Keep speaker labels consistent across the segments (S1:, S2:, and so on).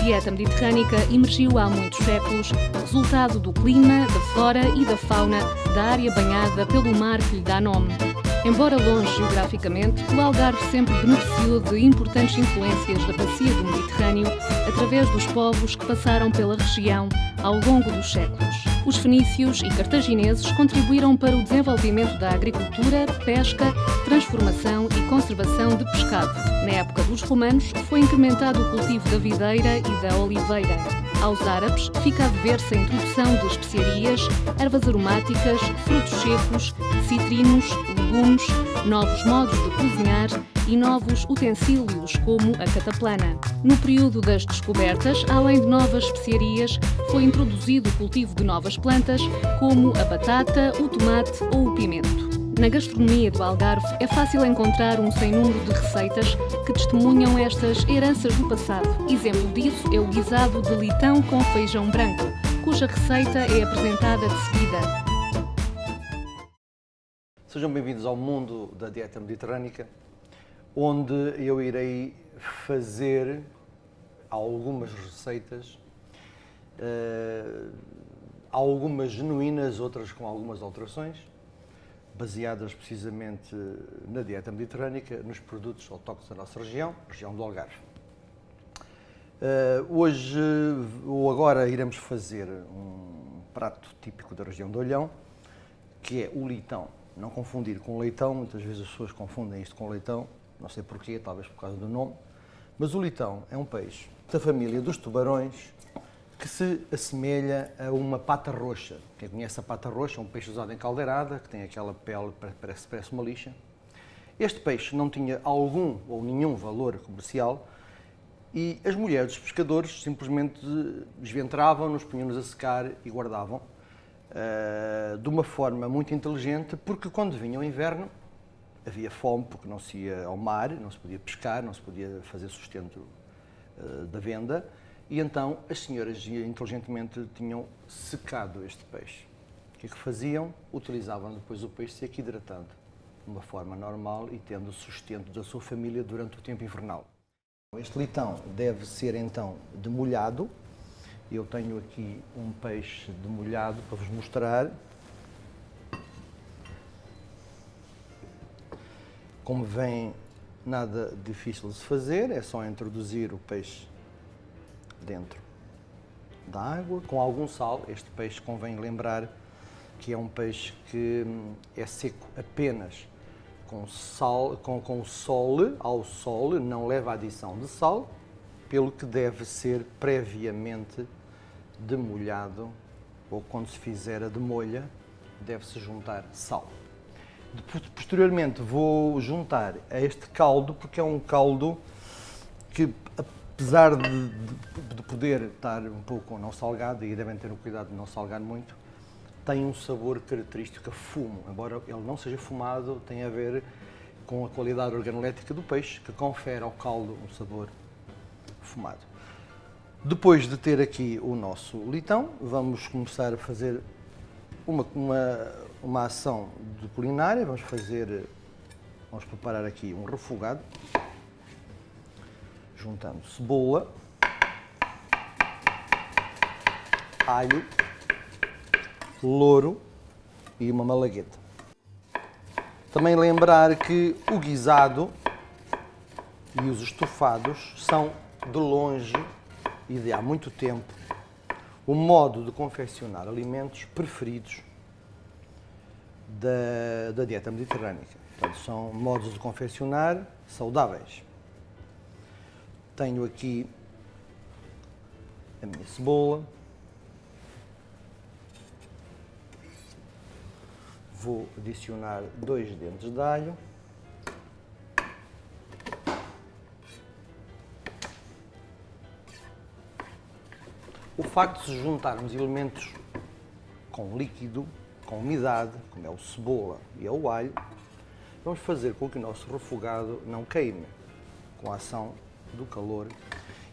S1: dieta mediterrânica emergiu há muitos séculos, resultado do clima, da flora e da fauna da área banhada pelo mar que lhe dá nome. Embora longe geograficamente, o Algarve sempre beneficiou de importantes influências da bacia do Mediterrâneo através dos povos que passaram pela região ao longo dos séculos. Os fenícios e cartagineses contribuíram para o desenvolvimento da agricultura, pesca, transformação e conservação de pescado. Na época dos romanos, foi incrementado o cultivo da videira e da oliveira. Aos árabes, fica a dever-se a introdução de especiarias, ervas aromáticas, frutos secos, citrinos, legumes, novos modos de cozinhar e novos utensílios, como a cataplana. No período das descobertas, além de novas especiarias, foi introduzido o cultivo de novas plantas, como a batata, o tomate ou o pimento. Na gastronomia do Algarve é fácil encontrar um sem número de receitas que testemunham estas heranças do passado. Exemplo disso é o guisado de litão com feijão branco, cuja receita é apresentada de seguida.
S2: Sejam bem-vindos ao mundo da dieta mediterrânica, onde eu irei fazer algumas receitas, algumas genuínas, outras com algumas alterações, baseadas precisamente na dieta mediterrânica, nos produtos autóctones da nossa região do Algarve. Hoje, ou agora, iremos fazer um prato típico da região do Olhão, que é o litão. Não confundir com leitão, muitas vezes as pessoas confundem isto com leitão, não sei porquê, talvez por causa do nome, mas o litão é um peixe da família dos tubarões, que se assemelha a uma pata roxa. Quem conhece a pata roxa é um peixe usado em caldeirada, que tem aquela pele que parece uma lixa. Este peixe não tinha algum ou nenhum valor comercial e as mulheres dos pescadores simplesmente desventravam-nos, punham-nos a secar e guardavam de uma forma muito inteligente, porque quando vinha o inverno havia fome, porque não se ia ao mar, não se podia pescar, não se podia fazer sustento da venda. E então as senhoras inteligentemente tinham secado este peixe. O que é que faziam? Utilizavam depois o peixe seco hidratado, de uma forma normal e tendo o sustento da sua família durante o tempo invernal. Este litão deve ser então demolhado. Eu tenho aqui um peixe demolhado para vos mostrar. Como vem, nada difícil de se fazer, é só introduzir o peixe dentro da água, com algum sal. Este peixe, convém lembrar que é um peixe que é seco apenas com sal, com o sol, ao sol, não leva adição de sal, pelo que deve ser previamente demolhado, ou quando se fizer a demolha, deve-se juntar sal. Posteriormente vou juntar a este caldo, porque é um caldo que, apesar de poder estar um pouco não salgado, e devem ter o cuidado de não salgar muito, tem um sabor característico a fumo. Embora ele não seja fumado, tem a ver com a qualidade organolética do peixe, que confere ao caldo um sabor fumado. Depois de ter aqui o nosso litão, vamos começar a fazer uma ação de culinária. Vamos preparar aqui um refogado, juntando cebola, alho, louro e uma malagueta. Também lembrar que o guisado e os estofados são, de longe e de há muito tempo, o modo de confeccionar alimentos preferidos da dieta mediterrânica. Portanto, são modos de confeccionar saudáveis. Tenho aqui a minha cebola. Vou adicionar 2 dentes de alho. O facto de se juntarmos elementos com líquido, com umidade, como é o cebola e o alho, vamos fazer com que o nosso refogado não queime com a ação do calor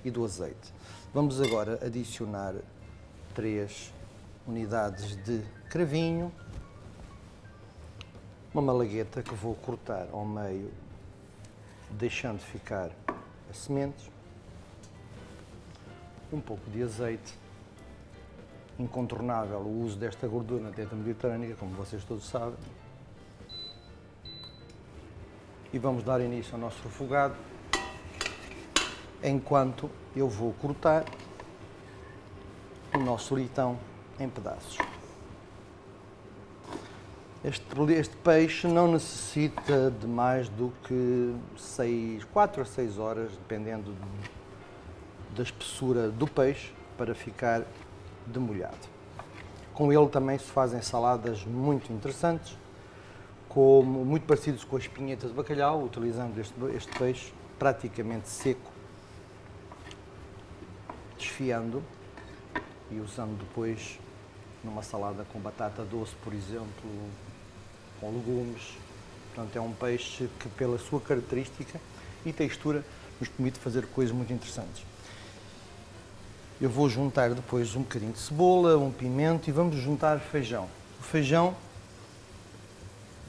S2: e do azeite. Vamos agora adicionar 3 unidades de cravinho, uma malagueta que vou cortar ao meio, deixando ficar as sementes, um pouco de azeite. Incontornável o uso desta gordura na dieta mediterrânea, como vocês todos sabem. E vamos dar início ao nosso refogado, enquanto eu vou cortar o nosso leitão em pedaços. Este peixe não necessita de mais do que 4 a 6 horas, dependendo da espessura do peixe, para ficar demolhado. Com ele também se fazem saladas muito interessantes, muito parecidos com as pinhetas de bacalhau, utilizando este peixe praticamente seco, desfiando e usando depois numa salada com batata doce, por exemplo, com legumes. Portanto, é um peixe que, pela sua característica e textura, nos permite fazer coisas muito interessantes. Eu vou juntar depois um bocadinho de cebola, um pimento e vamos juntar feijão. O feijão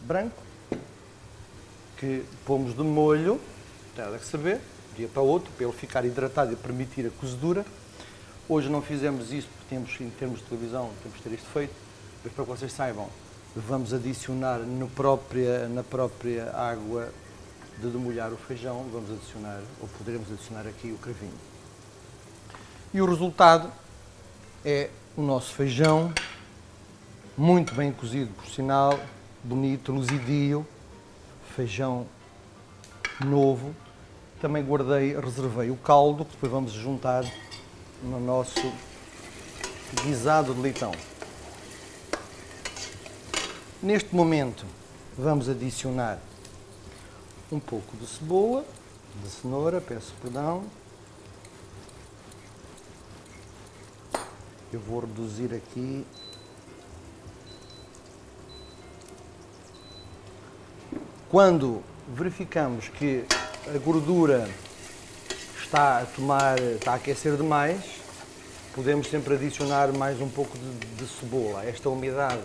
S2: branco, que pomos de molho, terá que saber, de um dia para o outro, para ele ficar hidratado e permitir a cozedura. Hoje não fizemos isso porque temos, em termos de televisão, temos de ter isto feito, mas para que vocês saibam, vamos adicionar na própria água de demolhar o feijão, vamos adicionar, ou poderemos adicionar aqui o cravinho. E o resultado é o nosso feijão, muito bem cozido, por sinal, bonito, luzidio, feijão novo. Também reservei o caldo, que depois vamos juntar no nosso guisado de leitão. Neste momento vamos adicionar um pouco de cebola, de cenoura, peço perdão. Eu vou reduzir aqui. Quando verificamos que a gordura está a aquecer demais, podemos sempre adicionar mais um pouco de cebola. Esta umidade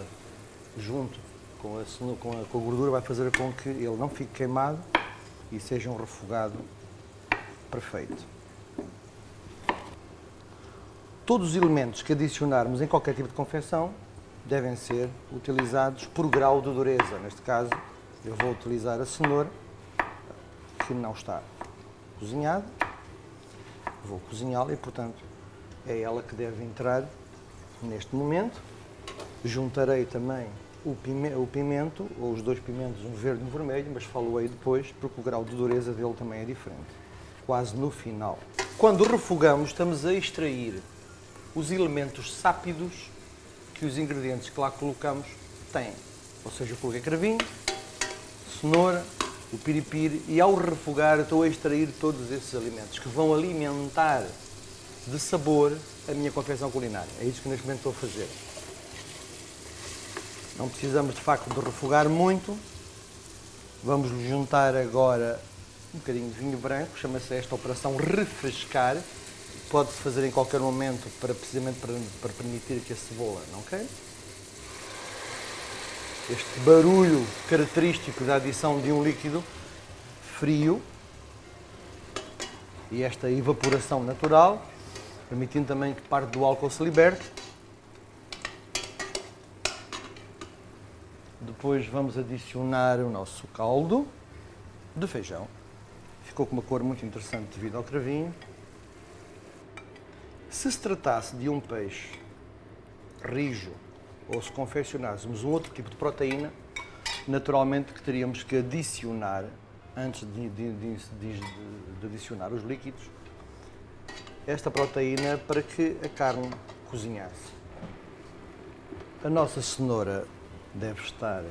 S2: junto com a gordura vai fazer com que ele não fique queimado e seja um refogado perfeito. Todos os elementos que adicionarmos em qualquer tipo de confecção devem ser utilizados por grau de dureza. Neste caso, eu vou utilizar a cenoura, que não está cozinhada. Vou cozinhá-la e, portanto, é ela que deve entrar neste momento. Juntarei também o pimento, ou os dois pimentos, um verde e um vermelho, mas falo-ei depois, porque o grau de dureza dele também é diferente. Quase no final. Quando refogamos, estamos a extrair os elementos sápidos que os ingredientes que lá colocamos têm. Ou seja, eu coloquei cravinho, cenoura, o piripiri, e ao refogar estou a extrair todos esses alimentos que vão alimentar de sabor a minha confecção culinária. É isso que neste momento estou a fazer. Não precisamos de facto de refogar muito. Vamos juntar agora um bocadinho de vinho branco, chama-se esta operação refrescar. Pode-se fazer em qualquer momento precisamente para permitir que a cebola não queime. Este barulho característico da adição de um líquido frio e esta evaporação natural, permitindo também que parte do álcool se liberte. Depois vamos adicionar o nosso caldo de feijão. Ficou com uma cor muito interessante devido ao cravinho. Se tratasse de um peixe rijo ou se confeccionássemos um outro tipo de proteína, naturalmente que teríamos que adicionar, antes de adicionar os líquidos, esta proteína para que a carne cozinhasse. A nossa cenoura deve estar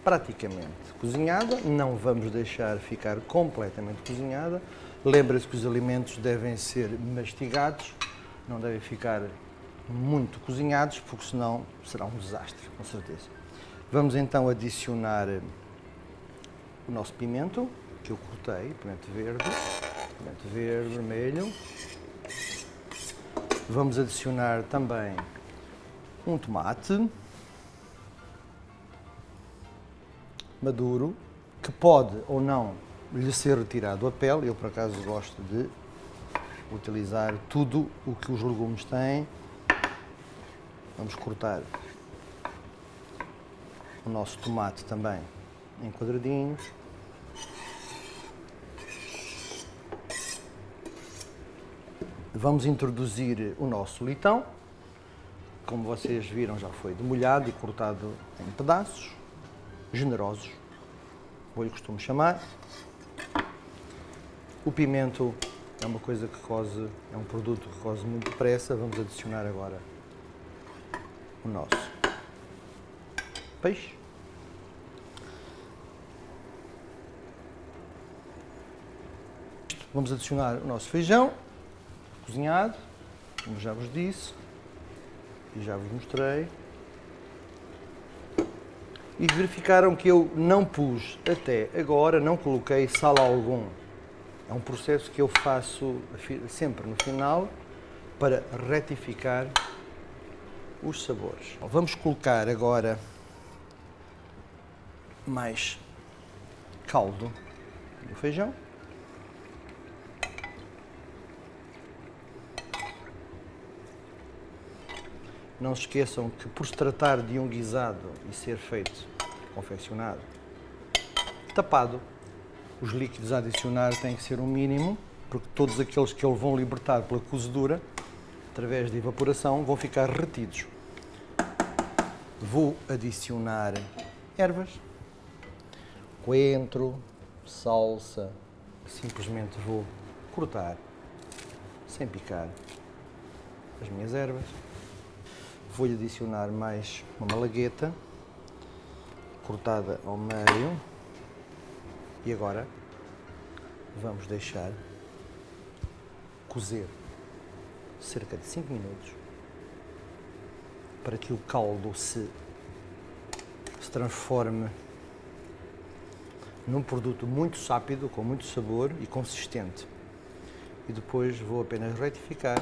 S2: praticamente cozinhada, não vamos deixar ficar completamente cozinhada. Lembre-se que os alimentos devem ser mastigados, não devem ficar muito cozinhados, porque senão será um desastre, com certeza. Vamos então adicionar o nosso pimento, que eu cortei, pimento verde, vermelho. Vamos adicionar também um tomate maduro, que pode ou não lhe ser retirado a pele. Eu, por acaso, gosto de utilizar tudo o que os legumes têm. Vamos cortar o nosso tomate também em quadradinhos. Vamos introduzir o nosso leitão. Como vocês viram, já foi demolhado e cortado em pedaços generosos, eu costumo chamar. O pimento é uma coisa que coze, é um produto que coze muito depressa. Vamos adicionar agora o nosso peixe. Vamos adicionar o nosso feijão cozinhado, como já vos disse e já vos mostrei. E verificaram que eu não pus até agora, não coloquei sal algum. É um processo que eu faço sempre no final para retificar os sabores. Vamos colocar agora mais caldo do feijão. Não se esqueçam que, por se tratar de um guisado e ser feito, confeccionado, tapado, os líquidos a adicionar têm que ser o mínimo, porque todos aqueles que eles vão libertar pela cozedura, através de evaporação, vão ficar retidos. Vou adicionar ervas, coentro, salsa, simplesmente vou cortar, sem picar, as minhas ervas. Vou-lhe adicionar mais uma malagueta, cortada ao meio. E agora vamos deixar cozer cerca de 5 minutos para que o caldo se transforme num produto muito sápido, com muito sabor e consistente. E depois vou apenas retificar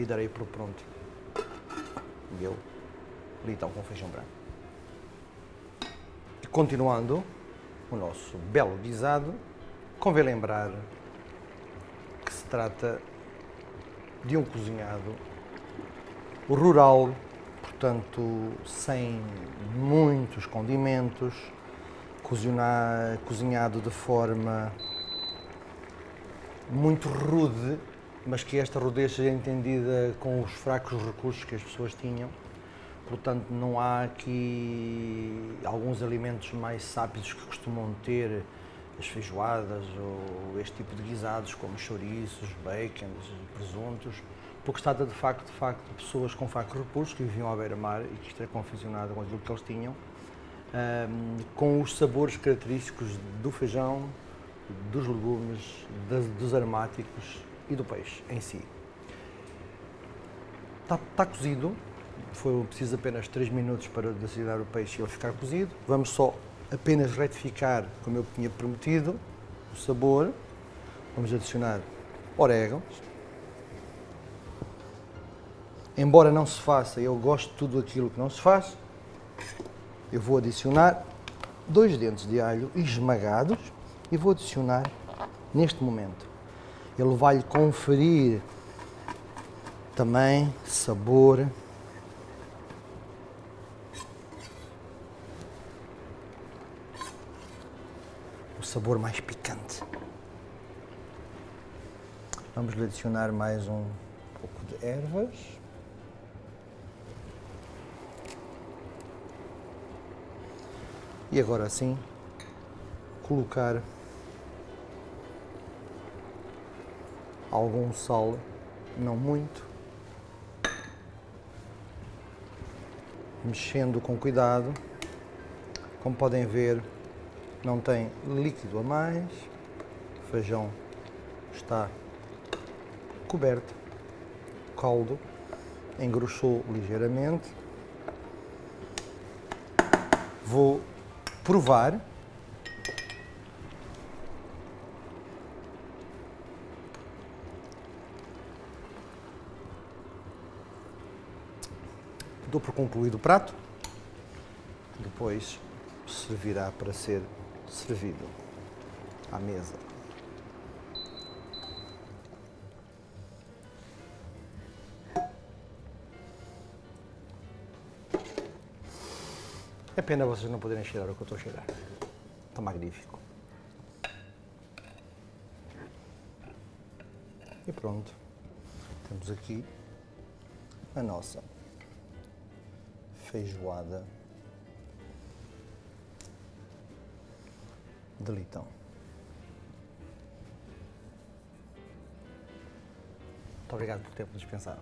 S2: e darei por pronto o meu leitão com feijão branco. E continuando o nosso belo guisado, convém lembrar que se trata de um cozinhado rural, portanto, sem muitos condimentos, cozinhado de forma muito rude, mas que esta rudez seja entendida com os fracos recursos que as pessoas tinham. Portanto, não há aqui alguns alimentos mais sápidos que costumam ter as feijoadas ou este tipo de guisados, como chouriços, bacons, presuntos, porque se trata de facto de pessoas com fracos recursos que viviam à beira-mar e que isto é confeccionado com aquilo que eles tinham, com os sabores característicos do feijão, dos legumes, dos aromáticos e do peixe em si. Está cozido, foi preciso apenas 3 minutos para desligar o peixe e ele ficar cozido. Vamos só apenas retificar, como eu tinha prometido, o sabor. Vamos adicionar orégãos. Embora não se faça, eu gosto de tudo aquilo que não se faz, eu vou adicionar 2 dentes de alho esmagados e vou adicionar neste momento. Ele vai conferir também sabor, o sabor mais picante. Vamos lhe adicionar mais um pouco de ervas. E agora sim, colocar algum sal, não muito, mexendo com cuidado. Como podem ver, não tem líquido a mais, o feijão está coberto, o caldo engrossou ligeiramente. Vou provar. Dou por concluído o prato, depois servirá para ser servido à mesa. É pena vocês não poderem cheirar o que eu estou a cheirar. Está magnífico. E pronto. Temos aqui a nossa feijoada de leitão. Muito obrigado por ter dispensado.